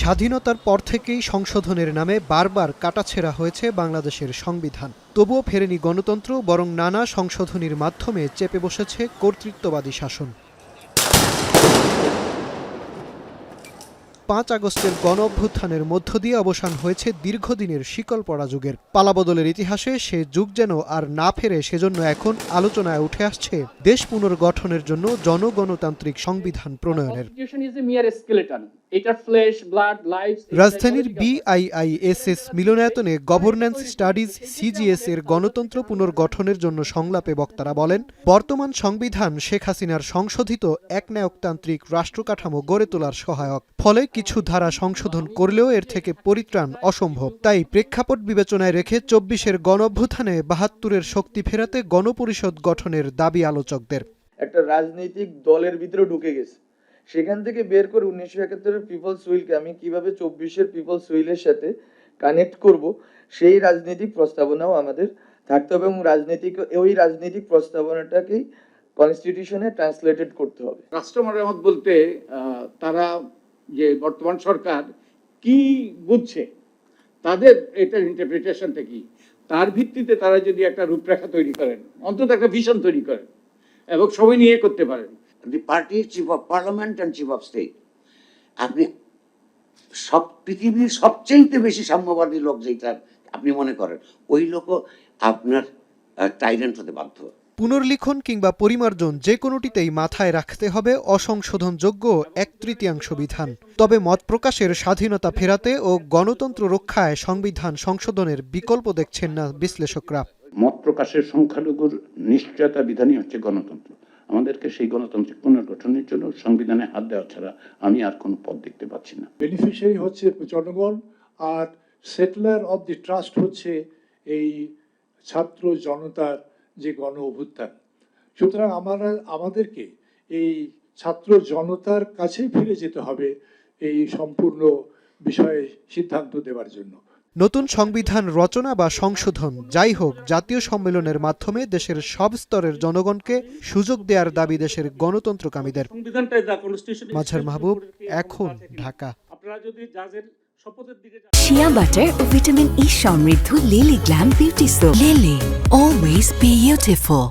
স্বাধীনতার পর থেকেই সংশোধনের নামে বারবার কাটাছেঁড়া হয়েছে বাংলাদেশের সংবিধান। তবুও ফেরেনি গণতন্ত্র, বরং নানা সংশোধনীর মাধ্যমে চেপে বসেছে কর্তৃত্ববাদী শাসন। ৫ আগস্টের গণঅভ্যুত্থানের মধ্য দিয়ে অবসান হয়েছে দীর্ঘদিনের শিকলপড়া যুগের। পালাবদলের ইতিহাসে সে যুগ যেন আর না ফেরে, সেজন্য এখন আলোচনায় উঠে আসছে দেশ পুনর্গঠনের জন্য জনগণতান্ত্রিক সংবিধান প্রণয়নের। রাজধানীর BIISS মিলনায়তনে গভর্নেন্স স্টাডিজ CGS এর গণতন্ত্র পুনর্গঠনের জন্য সংলাপে বক্তারা বলেন, বর্তমান সংবিধান শেখ হাসিনার সংশোধিত একনায়কতান্ত্রিক রাষ্ট্রকাঠামো গড়ে তোলার সহায়ক। ফলে কিছু ধারা সংশোধন করলেও এর থেকে পরিত্রাণ অসম্ভব। তাই প্রেক্ষাপট বিবেচনায় রেখে ২৪-এর গণঅভ্যুত্থানে ৭২-এর শক্তি ফেরাতে গণপরিষদ গঠনের দাবি আলোচকদের। একটা রাজনৈতিক দলের ভিতরে ঢুকে গেছে, সেখান থেকে বের করে ১৯৭১-এর পিপলস উইলকে আমি কিভাবে ২৪-এর পিপলস উইলের সাথে কানেক্ট করব, সেই রাজনৈতিক প্রস্তাবনাও আমাদের থাকতে হবে এবং ওই রাজনৈতিক প্রস্তাবনাটাকেই কনস্টিটিউশনে ট্রান্সলেটেড করতে হবে। রাষ্ট্র মেরামত বলতে তারা যে বর্তমান সরকার কি বুঝছে, তাদের এটার ইন্টারপ্রিটেশনটা কি, তার ভিত্তিতে তারা যদি একটা রূপরেখা তৈরি করেন, অন্তত একটা ভিশন তৈরি করেন এবং সবাই নিয়ে করতে পারেন। দি party chief of parliament and chief of state, আপনি সব পৃথিবীর সবচেয়ে বেশি সাম্যবাদী লোক যেটা আপনি মনে করেন, ওই লোকও আপনার টাইরেন্ট হতে বাধ্য। পুনর্লিখন কিংবা পরিমার্জন যে কোনোটিতেই মাথায় রাখতে হবে অসংশোধনযোগ্য ১/৩ বিধান। তবে মত প্রকাশের স্বাধীনতা ফেরাতে ও গণতন্ত্র রক্ষায় সংবিধান সংশোধনের বিকল্প দেখছেন না বিশ্লেষকরা। মত প্রকাশের সংখ্যালঘুর নিশ্চয়তা বিধানই হচ্ছে গণতন্ত্র। আমাদেরকে সেই গণতান্ত্রিক পুনর্গঠনের জন্য সংবিধানে হাত দেওয়া ছাড়া আমি আর কোনো পথ দেখতে পাচ্ছি না। বেনিফিশিয়ারি হচ্ছে জনগণ, আর সেটলার অফ দি ট্রাস্ট হচ্ছে এই ছাত্র জনতার যে গণ অভ্যুত্থান। সুতরাং আমাদেরকে এই ছাত্র জনতার কাছেই ফিরে যেতে হবে এই সম্পূর্ণ বিষয়ে সিদ্ধান্ত দেওয়ার জন্য। নতুন সংবিধান রচনা বা সংশোধন যাই হোক, জাতীয় সম্মেলনের মাধ্যমে দেশের সব স্তরের জনগণকে সুযোগ দেওয়ার দাবি দেশের গণতন্ত্রকামীদের। মাঝার মাহবুব, এখন, ঢাকা। শিয়া বাটার ও ভিটামিন ই সমৃদ্ধ lily glam beauty soap. Lily, always beautiful.